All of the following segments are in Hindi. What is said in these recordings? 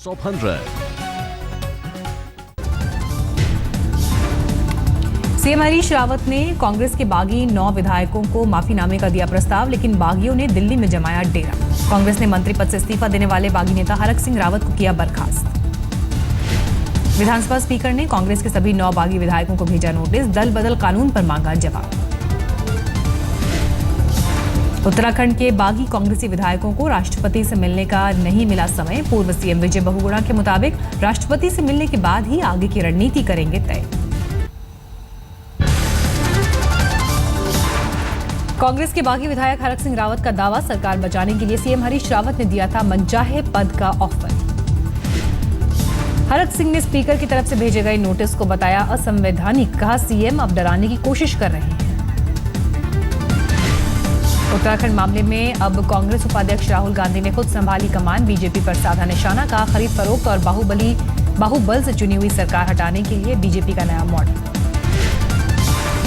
Top 100. सीएम हरीश रावत ने कांग्रेस के बागी 9 विधायकों को माफीनामे का दिया प्रस्ताव, लेकिन बागियों ने दिल्ली में जमाया डेरा। कांग्रेस ने मंत्री पद से इस्तीफा देने वाले बागी नेता हरक सिंह रावत को किया बर्खास्त। विधानसभा स्पीकर ने कांग्रेस के सभी 9 बागी विधायकों को भेजा नोटिस, दल बदल कानून पर मांगा जवाब। उत्तराखंड के बागी कांग्रेसी विधायकों को राष्ट्रपति से मिलने का नहीं मिला समय। पूर्व सीएम विजय बहुगुणा के मुताबिक राष्ट्रपति से मिलने के बाद ही आगे की रणनीति करेंगे तय। कांग्रेस के बागी विधायक हरक सिंह रावत का दावा, सरकार बचाने के लिए सीएम हरीश रावत ने दिया था मनचाहे पद का ऑफर। हरक सिंह ने स्पीकर की तरफ से भेजे गए नोटिस को बताया असंवैधानिक, कहा सीएम अब डराने की कोशिश कर रहे हैं। उत्तराखंड मामले में अब कांग्रेस उपाध्यक्ष राहुल गांधी ने खुद संभाली कमान, बीजेपी पर साधा निशाना, कहा खरीद फरोख्त और बाहुबल से चुनी हुई सरकार हटाने के लिए बीजेपी का नया मॉडल।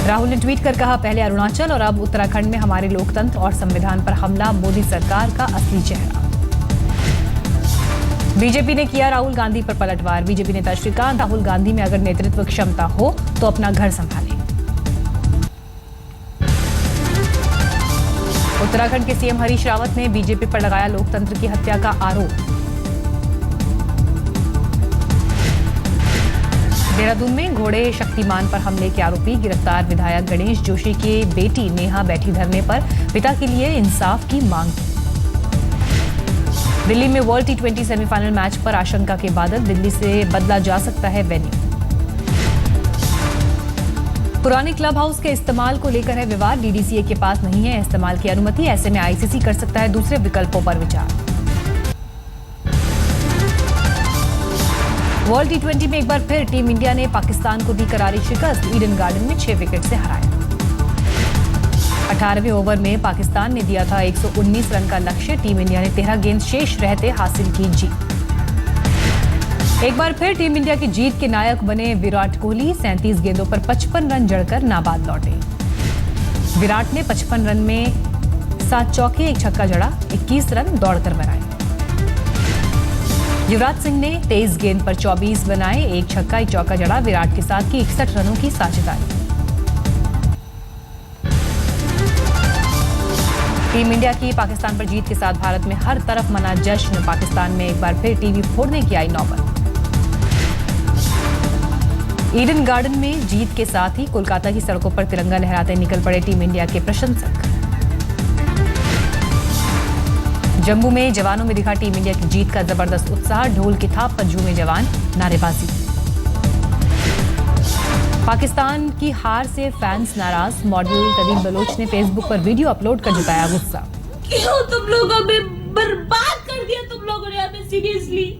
राहुल ने ट्वीट कर कहा, पहले अरुणाचल और अब उत्तराखंड में हमारे लोकतंत्र और संविधान पर हमला, मोदी सरकार का असली चेहरा। बीजेपी ने किया राहुल गांधी पर पलटवार। बीजेपी नेता श्रीकांत, राहुल गांधी में अगर नेतृत्व क्षमता हो तो अपना घर संभाले। उत्तराखंड के सीएम हरीश रावत ने बीजेपी पर लगाया लोकतंत्र की हत्या का आरोप। देहरादून में घोड़े शक्तिमान पर हमले के आरोपी गिरफ्तार विधायक गणेश जोशी की बेटी नेहा बैठी धरने पर, पिता के लिए इंसाफ की मांग की। दिल्ली में वर्ल्ड T20 सेमीफाइनल मैच पर आशंका के बादल, दिल्ली से बदला जा सकता है वेन्यू। पुराने क्लब हाउस के इस्तेमाल को लेकर है विवाद, डीडीसीए के पास नहीं है इस्तेमाल की अनुमति, ऐसे में आईसीसी कर सकता है दूसरे विकल्पों पर विचार। वर्ल्ड T20 में एक बार फिर टीम इंडिया ने पाकिस्तान को दी करारी शिकस्त, ईडन गार्डन में 6 विकेट से हराया। 18वें ओवर में पाकिस्तान ने दिया था 119 रन का लक्ष्य, टीम इंडिया ने 13 गेंद शेष रहते हासिल की जीत। एक बार फिर टीम इंडिया की जीत के नायक बने विराट कोहली, 37 गेंदों पर 55 रन जड़कर नाबाद लौटे। विराट ने 55 रन में 7 चौके 1 छक्का जड़ा, 21 रन दौड़कर बनाए। युवराज सिंह ने 23 गेंद पर 24 बनाए, 1 छक्का 1 चौका जड़ा, विराट के साथ की 61 रनों की साझेदारी। टीम इंडिया की पाकिस्तान पर जीत के साथ भारत में हर तरफ मना जश्न, पाकिस्तान में एक बार फिर टीवी फोड़ने की आई नौबत। ईडन गार्डन में जीत के साथ ही कोलकाता की सड़कों पर तिरंगा लहराते निकल पड़े टीम इंडिया के प्रशंसक। जम्मू में जवानों में दिखा टीम इंडिया की जीत का जबरदस्त उत्साह, ढोल की थाप पर झूमे जवान, नारेबाजी। पाकिस्तान की हार से फैंस नाराज, मॉडल तदीम बलोच ने फेसबुक पर वीडियो अपलोड कर जताया गुस्सा। क्यों तुम लोग हमें बर्बाद कर दिया, तुम लोगों ने हमें सीरियसली,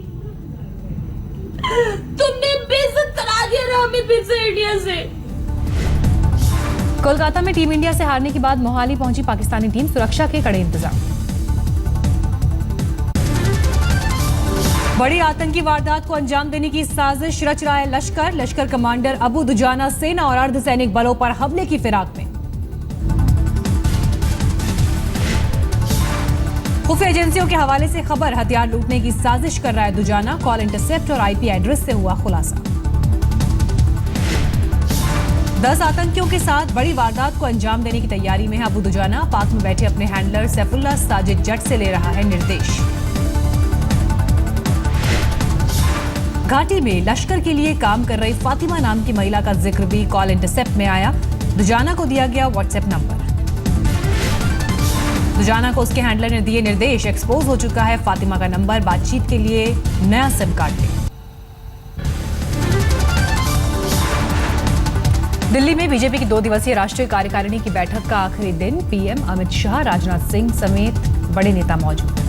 तुमने बेइज्जत करा दिया ना हमें फिर से इंडिया से। कोलकाता में टीम इंडिया से हारने के बाद मोहाली पहुंची पाकिस्तानी टीम, सुरक्षा के कड़े इंतजाम। बड़ी आतंकी वारदात को अंजाम देने की साजिश रच रहा है लश्कर। लश्कर कमांडर अबू दुजाना सेना और अर्धसैनिक बलों पर हमले की फिराक में। खुफिया एजेंसियों के हवाले से खबर, हथियार लूटने की साजिश कर रहा है दुजाना, कॉल इंटरसेप्ट और आईपी एड्रेस से हुआ खुलासा। 10 आतंकियों के साथ बड़ी वारदात को अंजाम देने की तैयारी में है अबू दुजाना। पाक में बैठे अपने हैंडलर सैफुल्लाह साजिद जट से ले रहा है निर्देश। घाटी में लश्कर के लिए काम कर रही फातिमा नाम की महिला का जिक्र भी कॉल इंटरसेप्ट में आया। दुजाना को दिया गया व्हाट्सएप नंबर। दुजाना को उसके हैंडलर ने दिए निर्देश, एक्सपोज हो चुका है फातिमा का नंबर, बातचीत के लिए नया सिम कार्ड ले। दिल्ली में बीजेपी की 2 दिवसीय राष्ट्रीय कार्यकारिणी की बैठक का आखिरी दिन, पीएम अमित शाह, राजनाथ सिंह समेत बड़े नेता मौजूद।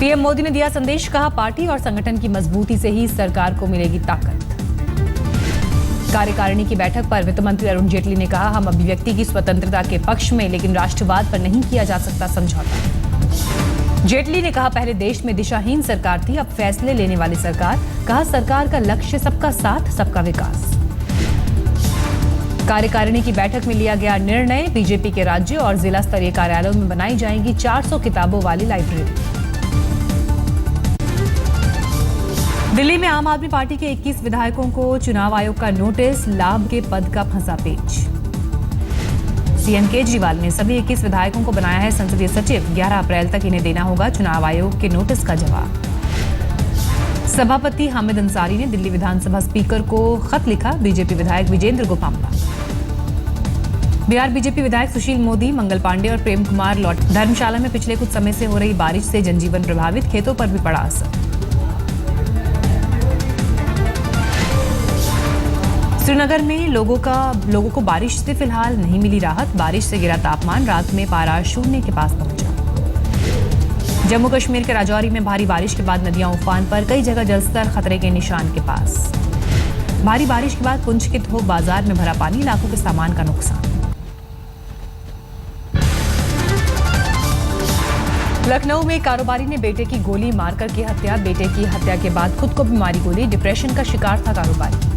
पीएम मोदी ने दिया संदेश, कहा पार्टी और संगठन की मजबूती से ही सरकार को मिलेगी ताकत। कार्यकारिणी की बैठक पर वित्त मंत्री अरुण जेटली ने कहा, हम अभिव्यक्ति की स्वतंत्रता के पक्ष में, लेकिन राष्ट्रवाद पर नहीं किया जा सकता समझौता। जेटली ने कहा, पहले देश में दिशाहीन सरकार थी, अब फैसले लेने वाली सरकार। कहा, सरकार का लक्ष्य सबका साथ, सबका विकास। कार्यकारिणी की बैठक में लिया गया निर्णय, बीजेपी के राज्य और जिला स्तरीय कार्यालयों में बनाई जाएंगी 400 किताबों वाली लाइब्रेरी। दिल्ली में आम आदमी पार्टी के 21 विधायकों को चुनाव आयोग का नोटिस, लाभ के पद का फंसा पेच। सीएम केजरीवाल ने सभी 21 विधायकों को बनाया है संसदीय सचिव। 11 अप्रैल तक इन्हें देना होगा चुनाव आयोग के नोटिस का जवाब। सभापति हामिद अंसारी ने दिल्ली विधानसभा स्पीकर को खत लिखा। बीजेपी विधायक विजेंद्र गोपाम्बा। बिहार बीजेपी विधायक सुशील मोदी, मंगल पांडे और प्रेम कुमार लौट। धर्मशाला में पिछले कुछ समय से हो रही बारिश से जनजीवन प्रभावित, खेतों पर भी पड़ा असर। श्रीनगर में लोगों को बारिश से फिलहाल नहीं मिली राहत। बारिश से गिरा तापमान, रात में पारा शून्य के पास पहुंचा। जम्मू कश्मीर के राजौरी में भारी बारिश के बाद नदियां उफान पर, कई जगह जलस्तर खतरे के निशान के पास। भारी बारिश के बाद पुंछ के थोक बाजार में भरा पानी, लाखों के सामान का नुकसान। लखनऊ में कारोबारी ने बेटे की गोली मारकर की हत्या। बेटे की हत्या के बाद खुद को भी मारी गोली। डिप्रेशन का शिकार था कारोबारी।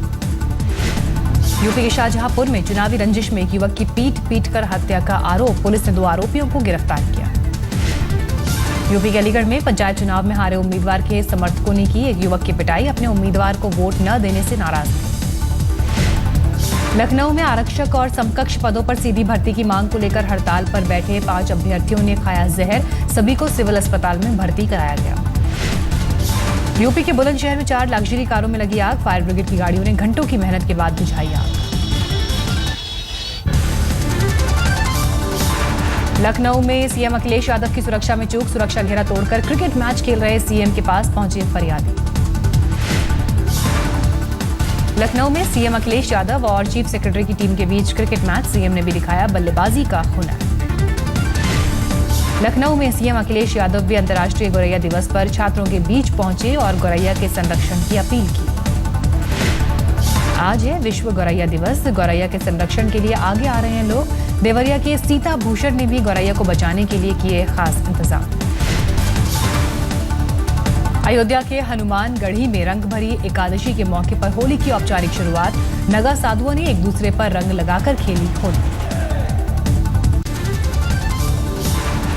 यूपी के शाहजहांपुर में चुनावी रंजिश में एक युवक की पीट कर हत्या का आरोप। पुलिस ने 2 आरोपियों को गिरफ्तार किया। यूपी के अलीगढ़ में पंचायत चुनाव में हारे उम्मीदवार के समर्थकों ने की एक युवक की पिटाई। अपने उम्मीदवार को वोट न देने से नाराज थे। लखनऊ में आरक्षक और समकक्ष पदों पर सीधी भर्ती की मांग को लेकर हड़ताल पर बैठे 5 अभ्यर्थियों ने खाया जहर। सभी को सिविल अस्पताल में भर्ती कराया गया। यूपी के बुलंदशहर में 4 लग्जरी कारों में लगी आग। फायर ब्रिगेड की गाड़ियों ने घंटों की मेहनत के बाद बुझाई आग। लखनऊ में सीएम अखिलेश यादव की सुरक्षा में चूक। सुरक्षा घेरा तोड़कर क्रिकेट मैच खेल रहे सीएम के पास पहुंचे फरियादी। लखनऊ में सीएम अखिलेश यादव और चीफ सेक्रेटरी की टीम के बीच क्रिकेट मैच। सीएम ने भी दिखाया बल्लेबाजी का हुनर। लखनऊ में सीएम अखिलेश यादव भी अंतर्राष्ट्रीय गौरैया दिवस पर छात्रों के बीच पहुंचे और गौरैया के संरक्षण की अपील की। आज है विश्व गौरैया दिवस। गौरैया के संरक्षण के लिए आगे आ रहे हैं लोग। देवरिया के सीता भूषण ने भी गौरैया को बचाने के लिए किए खास इंतजाम। अयोध्या के हनुमानगढ़ी में रंग भरी एकादशी के मौके पर होली की औपचारिक शुरुआत। नगा साधुओं ने एक दूसरे पर रंग लगाकर खेली होली।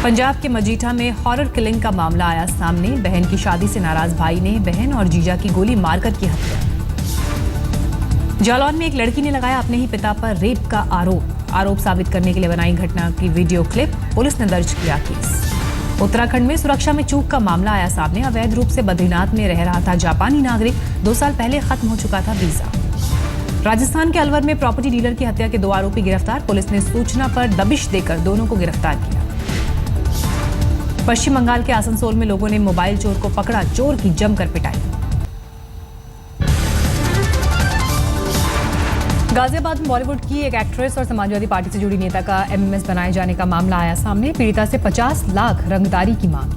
पंजाब के मजीठा में हॉरर किलिंग का मामला आया सामने। बहन की शादी से नाराज भाई ने बहन और जीजा की गोली मारकर की हत्या। जालौन में एक लड़की ने लगाया अपने ही पिता पर रेप का आरोप साबित करने के लिए बनाई घटना की वीडियो क्लिप। पुलिस ने दर्ज किया केस। उत्तराखंड में सुरक्षा में चूक का मामला आया सामने। अवैध रूप से बद्रीनाथ में रह रहा था जापानी नागरिक। 2 साल पहले खत्म हो चुका था वीजा। राजस्थान के अलवर में प्रॉपर्टी डीलर की हत्या के 2 आरोपी गिरफ्तार। पुलिस ने सूचना पर दबिश देकर दोनों को गिरफ्तार किया। पश्चिम बंगाल के आसनसोल में लोगों ने मोबाइल चोर को पकड़ा। चोर की जमकर पिटाई। गाजियाबाद में बॉलीवुड की एक एक्ट्रेस और समाजवादी पार्टी से जुड़ी नेता का एमएमएस बनाए जाने का मामला आया सामने। पीड़िता से 50 लाख रंगदारी की मांग।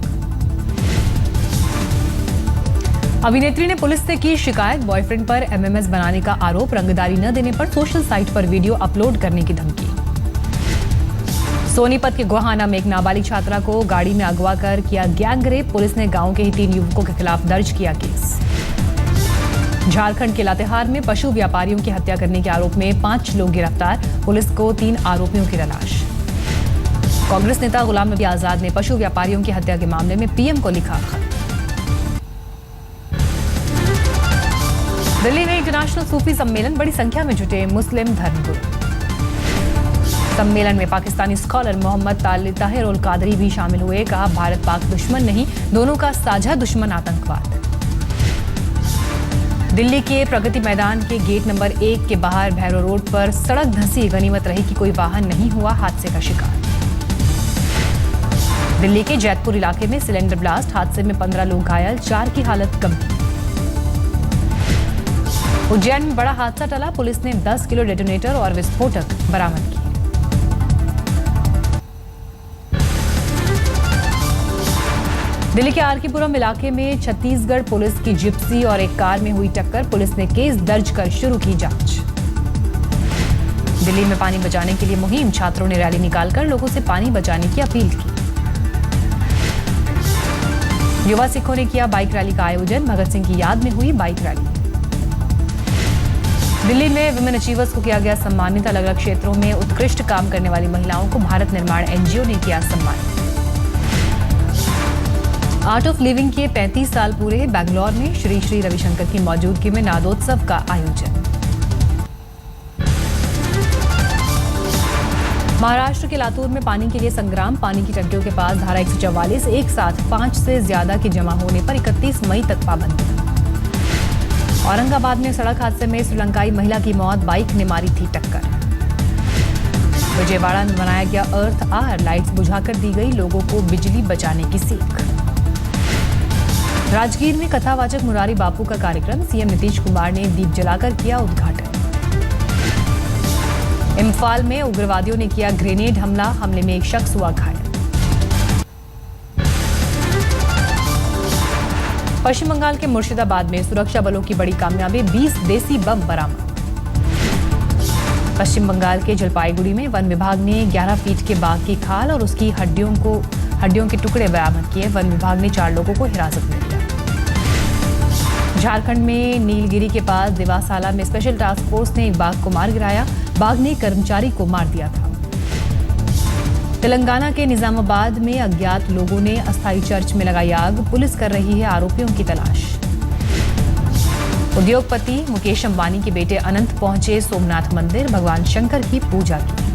अभिनेत्री ने पुलिस से की शिकायत। बॉयफ्रेंड पर एमएमएस बनाने का आरोप। रंगदारी न देने पर सोशल साइट पर वीडियो अपलोड करने की धमकी। सोनीपत के गोहाना में एक नाबालिग छात्रा को गाड़ी में अगवा कर किया गैंग रेप। पुलिस ने गांव के ही 3 युवकों के खिलाफ दर्ज किया केस। झारखंड के लातेहार में पशु व्यापारियों की हत्या करने के आरोप में 5 लोग गिरफ्तार। पुलिस को 3 आरोपियों की तलाश। कांग्रेस नेता गुलाम नबी आजाद ने पशु व्यापारियों की हत्या के मामले में पीएम को लिखा खत। दिल्ली में इंटरनेशनल सूफी सम्मेलन। बड़ी संख्या में जुटे मुस्लिम धर्मगुरु। सम्मेलन में पाकिस्तानी स्कॉलर मोहम्मद ताहिर उल कादरी भी शामिल हुए। कहा भारत पाक दुश्मन नहीं, दोनों का साझा दुश्मन आतंकवाद। दिल्ली के प्रगति मैदान के गेट नंबर 1 के बाहर भैरो रोड पर सड़क धंसी। गनीमत रही कि कोई वाहन नहीं हुआ हादसे का शिकार। दिल्ली के जैतपुर इलाके में सिलेंडर ब्लास्ट। हादसे में 15 लोग घायल, 4 की हालत गंभीर। उज्जैन में बड़ा हादसा टला। पुलिस ने 10 किलो डेटोनेटर और विस्फोटक बरामद किए। दिल्ली के आरकेपुरम इलाके में छत्तीसगढ़ पुलिस की जिप्सी और एक कार में हुई टक्कर। पुलिस ने केस दर्ज कर शुरू की जांच। दिल्ली में पानी बचाने के लिए मुहिम। छात्रों ने रैली निकालकर लोगों से पानी बचाने की अपील की। युवा सिखों ने किया बाइक रैली का आयोजन। भगत सिंह की याद में हुई बाइक रैली। दिल्ली में विमेन अचीवर्स को किया गया सम्मानित। अलग अलग क्षेत्रों में उत्कृष्ट काम करने वाली महिलाओं को भारत निर्माण एनजीओ ने किया सम्मानित। आर्ट ऑफ लिविंग के 35 साल पूरे। बैंगलोर में श्री श्री रविशंकर की मौजूदगी में नादोत्सव का आयोजन। महाराष्ट्र के लातूर में पानी के लिए संग्राम। पानी की टंकियों के पास धारा 144 एक साथ 5 से ज्यादा के जमा होने पर 31 मई तक पाबंदी। औरंगाबाद में सड़क हादसे में श्रीलंकाई महिला की मौत, बाइक ने मारी थी टक्कर। विजयवाड़ा में बनाया गया अर्थ आवर, लाइट्स बुझाकर दी गई लोगों को बिजली बचाने की सीख। राजगीर में कथावाचक मुरारी बापू का कार्यक्रम, सीएम नीतीश कुमार ने दीप जलाकर किया उद्घाटन। इम्फाल में उग्रवादियों ने किया ग्रेनेड हमला, हमले में एक शख्स हुआ घायल। पश्चिम बंगाल के मुर्शिदाबाद में सुरक्षा बलों की बड़ी कामयाबी, 20 देसी बम बरामद। पश्चिम बंगाल के जलपाईगुड़ी में वन विभाग ने 11 फीट के बाघ की खाल और उसकी हड्डियों के टुकड़े बरामद किए। वन विभाग ने 4 लोगों को हिरासत में लिया। झारखंड में नीलगिरी के पास देवासाला में स्पेशल टास्क फोर्स ने एक बाघ को मार गिराया। बाघ ने कर्मचारी को मार दिया था। तेलंगाना के निजामाबाद में अज्ञात लोगों ने अस्थायी चर्च में लगाई आग, पुलिस कर रही है आरोपियों की तलाश। उद्योगपति मुकेश अंबानी के बेटे अनंत पहुंचे सोमनाथ मंदिर, भगवान शंकर की पूजा की।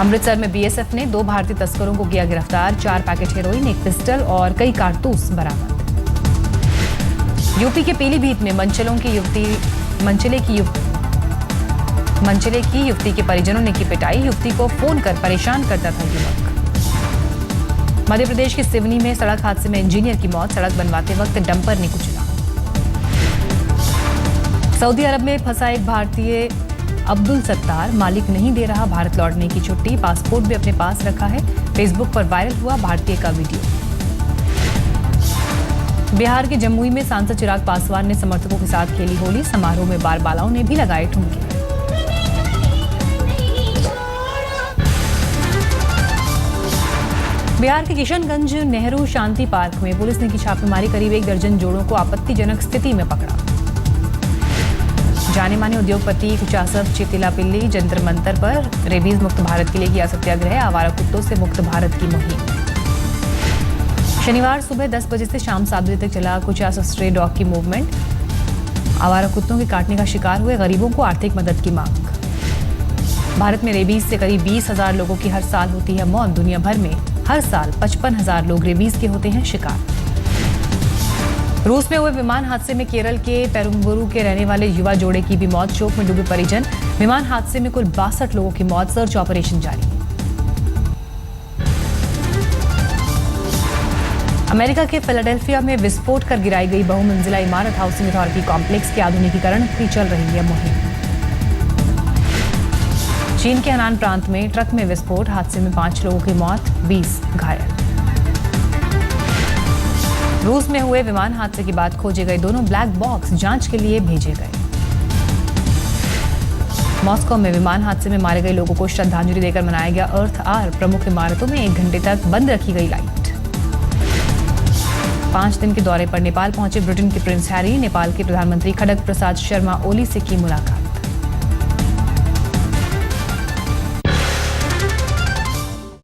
अमृतसर में बीएसएफ ने 2 भारतीय तस्करों को किया गिरफ्तार। 4 पैकेट हेरोइन, 1 पिस्टल और कई कारतूस बरामद। यूपी के पीलीभीत में मंचले की युवती के परिजनों ने की पिटाई। युवती को फोन कर परेशान करता था युवक। मध्य प्रदेश के सिवनी में सड़क हादसे में इंजीनियर की मौत, सड़क बनवाते वक्त डंपर ने कुचला। सऊदी अरब में फंसा एक भारतीय अब्दुल सत्तार, मालिक नहीं दे रहा भारत लौटने की छुट्टी, पासपोर्ट भी अपने पास रखा है। फेसबुक पर वायरल हुआ भारतीय का वीडियो। बिहार के जमुई में सांसद चिराग पासवान ने समर्थकों के साथ खेली होली, समारोह में बारबालाओं ने भी लगाए ठुमके। बिहार के किशनगंज नेहरू शांति पार्क में पुलिस ने की छापेमारी, करीब 1 दर्जन जोड़ों को आपत्तिजनक स्थिति में पकड़ा। जाने माने उद्योगपति कुचासव चितिलापिल्ली जंतर मंतर पर रेबीज मुक्त भारत के लिए किया सत्याग्रह, आवारा कुत्तों से मुक्त भारत की मुहिम। शनिवार सुबह 10 बजे से शाम 7 बजे तक चला कुचासव स्ट्रे डॉग की मूवमेंट। आवारा कुत्तों के काटने का शिकार हुए गरीबों को आर्थिक मदद की मांग। भारत में रेबीज से करीब 20,000 लोगों की हर साल होती है मौत। दुनिया भर में हर साल 55,000 लोग रेबीज के होते हैं शिकार। रूस में हुए विमान हादसे में केरल के पेरुम्बुरू के रहने वाले युवा जोड़े की भी मौत, शोक में डूबे परिजन। विमान हादसे में कुल 62 लोगों की मौत, सर्च ऑपरेशन जारी। अमेरिका के फिलाडेल्फिया में विस्फोट कर गिराई गई बहुमंजिला इमारत, हाउसिंग अथॉरिटी कॉम्प्लेक्स के आधुनिकीकरण की चल रही है मुहिम। चीन के हनान प्रांत में ट्रक में विस्फोट, हादसे में 5 लोगों की मौत, 20 घायल। रूस में हुए विमान हादसे के बाद खोजे गए दोनों ब्लैक बॉक्स जांच के लिए भेजे गए। मॉस्को में विमान हादसे में मारे गए लोगों को श्रद्धांजलि देकर मनाया गया अर्थ आवर। प्रमुख इमारतों में 1 घंटे तक बंद रखी गई लाइट। 5 दिन के दौरे पर नेपाल पहुंचे ब्रिटेन के प्रिंस हैरी, नेपाल के प्रधानमंत्री खड़ग प्रसाद शर्मा ओली से की मुलाकात।